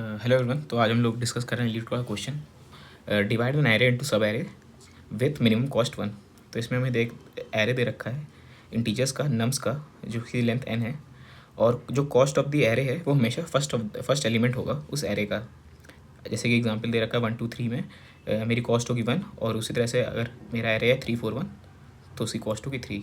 Hello everyone. तो आज हम लोग डिस्कस कर रहे हैं लीड का question, divide an array into सब एरे विथ मिनिमम कॉस्ट 1। तो इसमें हमें देख एरे दे रखा है इंटीजर्स का, नम्स का, जो कि लेंथ n है, और जो कॉस्ट ऑफ द एरे है वो हमेशा फर्स्ट एलिमेंट होगा उस एरे का। जैसे कि एग्जांपल दे रखा है 1 2 3 में मेरी कॉस्ट होगी 1, और उसी तरह से अगर मेरा एरे है 3 4 1 तो उसकी कॉस्ट होगी 3।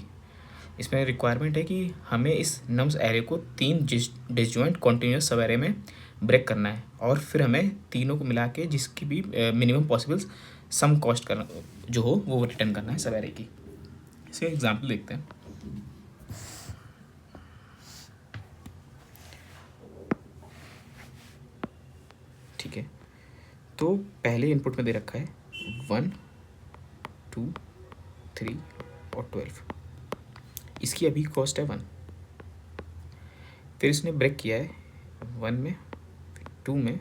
इसमें रिक्वायरमेंट है कि हमें इस नम्स एरे को 3 डिसजॉइंट कॉन्टिन्यूस सब एरे में ब्रेक करना है, और फिर हमें तीनों को मिला के जिसकी भी मिनिमम पॉसिबल सम कॉस्ट करना जो हो वो रिटर्न करना है सब एरे की। इसका एग्जांपल देखते हैं। ठीक है, तो पहले इनपुट में दे रखा है 1 2 3 और 12। इसकी अभी कॉस्ट है 1। फिर इसने ब्रेक किया है 1 में, 2 में,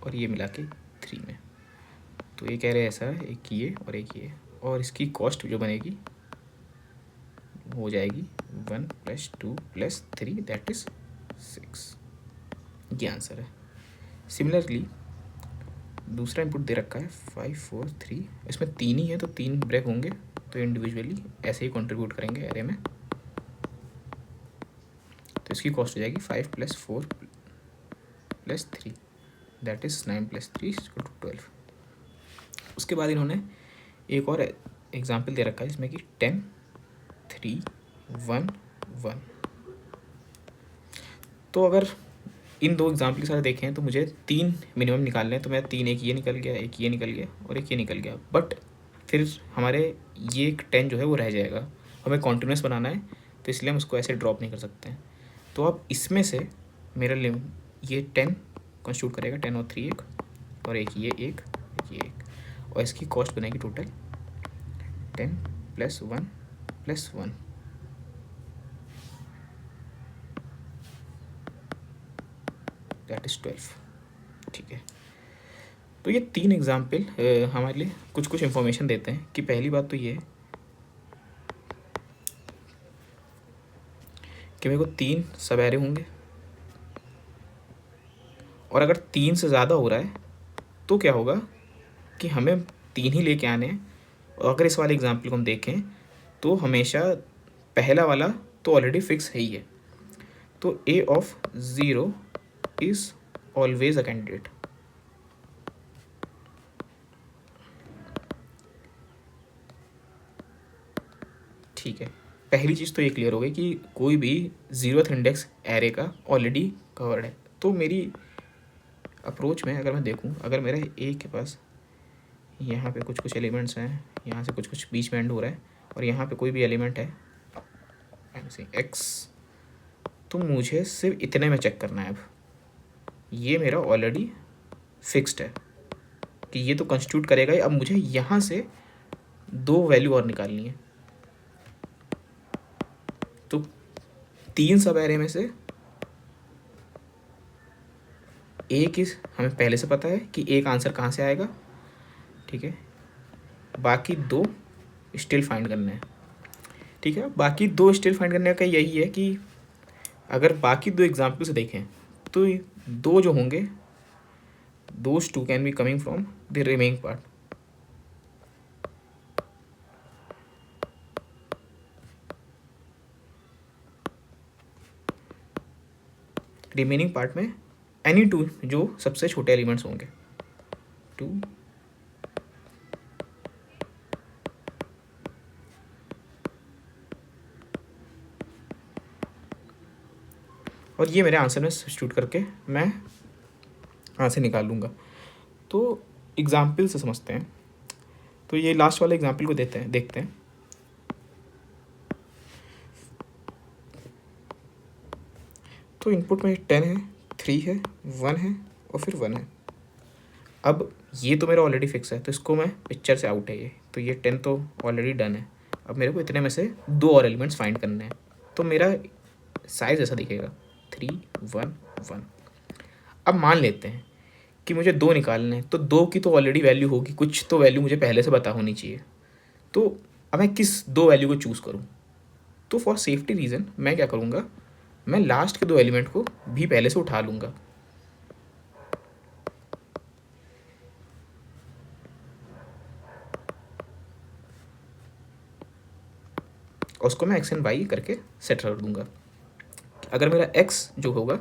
और ये मिला के 3 में। तो एक एरे ऐसा है, एक ये और एक ये, और इसकी कॉस्ट जो बनेगी हो जाएगी 1 + 2 + 3 दैट इज 6। ये आंसर है। सिमिलरली दूसरा इनपुट दे रखा है 5 4 3। इसमें 3 ही है तो 3 ब्रेक होंगे, तो इंडिविजुअली ऐसे ही कंट्रीब्यूट करेंगे एरे में। तो इसकी कॉस्ट हो जाएगी 5 + 4 + 3 दैट इज 9 + 3 = 12। उसके बाद इन्होंने एक और एग्जाम्पल दे रखा है जिसमें कि 10 3 1 1। तो अगर इन दो एग्जाम्पल के साथ देखें तो मुझे 3 मिनिमम निकालने हैं। तो मैं 3, एक ये निकल गया, एक ये निकल गया और एक ये निकल गया, बट फिर हमारे ये 10 जो है वो रह जाएगा। हमें कॉन्टिन्यूस बनाना है, तो इसलिए हम उसको ऐसे ड्रॉप नहीं कर सकते हैं। तो अब इसमें से मेरा ये 10 कंस्टिट्यूट करेगा, 10 और 3 1, और एक ये एक ये एक, और इसकी कॉस्ट बनेगी टोटल 10 + 1 + 1 दैट इज 12। ठीक है, तो ये 3 एग्जाम्पल हमारे लिए कुछ कुछ इन्फॉर्मेशन देते हैं कि पहली बात तो ये है कि मेरे को 3 सब एरे होंगे, और अगर 3 से ज़्यादा हो रहा है तो क्या होगा कि हमें 3 ही लेके आने हैं। और अगर इस वाले एग्जाम्पल को हम देखें तो हमेशा पहला वाला तो ऑलरेडी फिक्स है ही है, तो a of 0 is always a candidate. ठीक है, पहली चीज़ तो ये क्लियर हो गई कि कोई भी 0th इंडेक्स एरे का ऑलरेडी कवर्ड है। तो मेरी अप्रोच में अगर मैं देखूं, अगर मेरे ए के पास यहाँ पे कुछ कुछ एलिमेंट्स हैं, यहाँ से कुछ कुछ बीच में एंड हो रहा है, और यहाँ पे कोई भी एलिमेंट है एक्स, तो मुझे सिर्फ इतने में चेक करना है। अब ये मेरा ऑलरेडी फिक्स्ड है कि ये तो कंस्टिट्यूट करेगा ही। अब मुझे यहाँ से 2 वैल्यू और निकालनी है। तो 3 सब एरे में से एक ही हमें पहले से पता है कि एक आंसर कहाँ से आएगा। ठीक है, बाकी 2 स्टिल फाइंड करने हैं। ठीक है, बाकी 2 स्टिल फाइंड करने का यही है कि अगर बाकी 2 एग्जाम्पल से देखें तो 2 जो होंगे those 2 can be coming from the remaining part. Remaining part में एनी 2 जो सबसे छोटे एलिमेंट्स होंगे, 2 और ये मेरे आंसर में सब्स्टिट्यूट करके मैं आंसर निकाल लूँगा। तो एग्जाम्पल से समझते हैं। तो ये लास्ट वाले एग्जाम्पल को देखते हैं। तो इनपुट में 10 है, 3 है, 1 है और फिर 1 है। अब ये तो मेरा ऑलरेडी फिक्स है, तो इसको मैं पिक्चर से आउट है ये, तो ये 10 तो ऑलरेडी डन है। अब मेरे को इतने में से 2 और एलिमेंट्स फाइंड करने हैं। तो मेरा साइज ऐसा दिखेगा 3 1 1। अब मान लेते हैं कि मुझे 2 निकालने हैं, तो 2 की तो ऑलरेडी वैल्यू होगी, कुछ तो वैल्यू मुझे पहले से पता होनी चाहिए। तो अब मैं किस 2 वैल्यू को चूज़ करूँ? तो फॉर सेफ्टी रीज़न मैं क्या करूँगा, मैं लास्ट के 2 एलिमेंट को भी पहले से उठा लूँगा। और उसको मैं एक्स एंड वाई करके सेट कर दूंगा। अगर मेरा एक्स जो होगा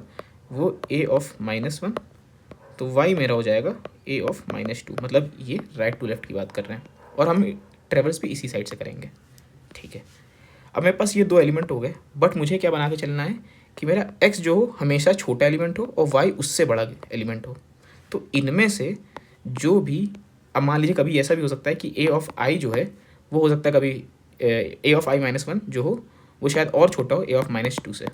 वो ए ऑफ -1, तो वाई मेरा हो जाएगा ए ऑफ -2। मतलब ये राइट टू लेफ्ट की बात कर रहे हैं और हम ट्रेवल्स भी इसी साइड से करेंगे। ठीक है, अब मेरे पास ये दो एलिमेंट हो गए, बट मुझे क्या बना के चलना है कि मेरा एक्स जो हो हमेशा छोटा एलिमेंट हो और वाई उससे बड़ा एलिमेंट हो। तो इनमें से जो भी, अब मान लीजिए कभी ऐसा भी हो सकता है कि ए ऑफ आई जो है वो हो सकता है कभी ए ऑफ i-1 जो हो वो शायद और छोटा हो ए ऑफ -2 से।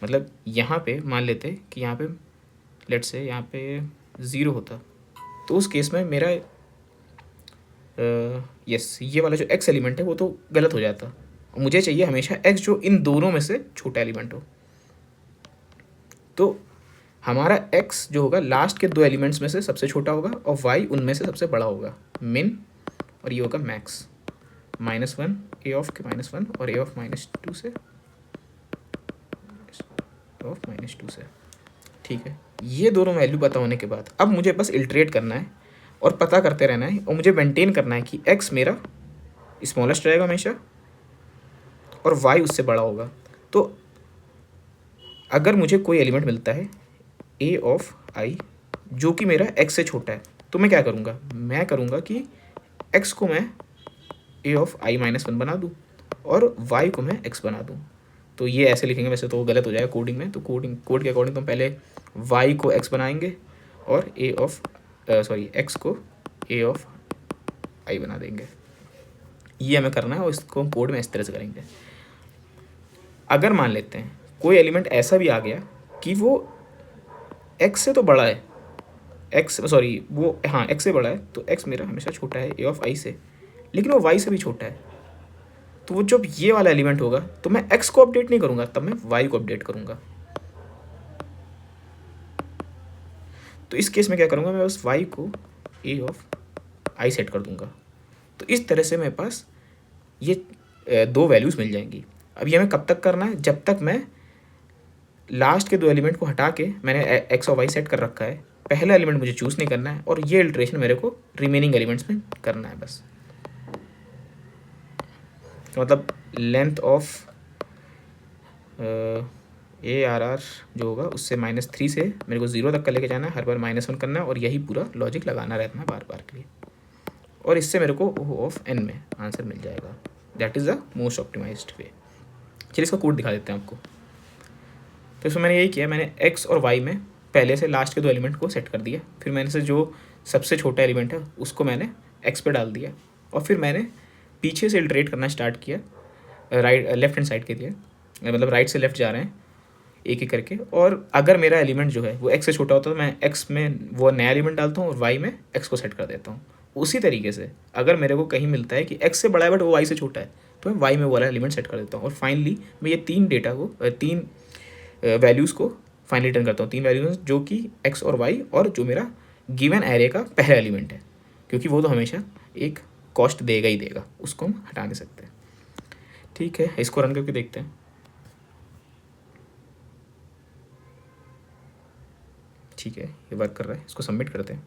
मतलब यहाँ पे मान लेते कि यहाँ पे लेट्स से यहाँ पे 0 होता, तो उस केस में मेरा यस ये वाला जो एक्स एलिमेंट है वो तो गलत हो जाता। मुझे चाहिए हमेशा एक्स जो इन दोनों में से छोटा एलिमेंट हो। तो हमारा एक्स जो होगा लास्ट के दो एलिमेंट्स में से सबसे छोटा होगा और वाई उनमें से सबसे बड़ा होगा, मिन, और ये होगा मैक्स। -1 ए ऑफ के -1 और ए ऑफ -2 से ठीक है, ये दोनों वैल्यू पता होने के बाद अब मुझे बस इल्ट्रेट करना है और पता करते रहना है और मुझे मेंटेन करना है कि एक्स मेरा स्मॉलेस्ट रहेगा हमेशा और वाई उससे बड़ा होगा। तो अगर मुझे कोई एलिमेंट मिलता है ए ऑफ आई जो कि मेरा एक्स से छोटा है, तो मैं क्या करूँगा, मैं करूँगा कि एक्स को मैं ए ऑफ i-1 बना दूँ और वाई को मैं एक्स बना दूँ। तो ये ऐसे लिखेंगे, वैसे तो वो गलत हो जाएगा कोडिंग में, तो कोड के अकॉर्डिंग तो हम पहले वाई को एक्स बनाएंगे और एक्स को ए ऑफ आई बना देंगे। ये हमें करना है और इसको हम कोड में इस तरह से करेंगे। अगर मान लेते हैं कोई एलिमेंट ऐसा भी आ गया कि वो एक्स से तो बड़ा है, एक्स से बड़ा है, तो एक्स मेरा हमेशा छोटा है ए ऑफ आई से, लेकिन वो वाई से भी छोटा है, तो वो जब ये वाला एलिमेंट होगा तो मैं एक्स को अपडेट नहीं करूँगा, तब मैं वाई को अपडेट करूँगा। तो इस केस में क्या करूँगा, मैं बस वाई को ए ऑफ आई सेट कर दूँगा। तो इस तरह से मेरे पास ये दो वैल्यूज़ मिल जाएंगी। अब ये हमें कब तक करना है, जब तक मैं लास्ट के दो एलिमेंट को हटा के मैंने एक्स और वाई सेट कर रखा है, पहला एलिमेंट मुझे चूज़ नहीं करना है और ये इल्ट्रेशन मेरे को रिमेनिंग एलिमेंट्स में करना है बस। तो मतलब लेंथ ऑफ ARR जो होगा उससे -3 से मेरे को 0 तक का लेके जाना है, हर बार -1 करना है और यही पूरा लॉजिक लगाना रहता है बार बार के लिए, और इससे मेरे को O ऑफ n में आंसर मिल जाएगा। That is the most optimized way. चलिए इसका कोड दिखा देते हैं आपको। तो इसमें मैंने यही किया, मैंने x और y में पहले से लास्ट के दो एलिमेंट को सेट कर दिया, फिर मैंने से जो सबसे छोटा एलिमेंट है उसको मैंने x पे डाल दिया और फिर मैंने पीछे से इल्ट्रेट करना स्टार्ट किया लेफ्ट हैंड साइड के लिए, मतलब राइट से लेफ्ट जा रहे हैं एक एक करके। और अगर मेरा एलिमेंट जो है वो x से छोटा होता है तो मैं x में वो नया एलिमेंट डालता हूँ और y में x को सेट कर देता हूँ। उसी तरीके से अगर मेरे को कहीं मिलता है कि x से बड़ा है बट वो y से छोटा है, तो मैं y में वो वाला एलिमेंट सेट कर देता हूँ और फाइनली मैं ये तीन वैल्यूज़ को फाइनली रिटर्न करता हूँ। तीन वैल्यूज जो कि x और y और जो मेरा गिवन एरे का पहला एलिमेंट है, क्योंकि वो तो हमेशा एक कॉस्ट देगा ही देगा, उसको हम हटा नहीं सकते। ठीक है, इसको रन करके देखते हैं। ठीक है, ये वर्क कर रहा है, इसको सबमिट करते हैं।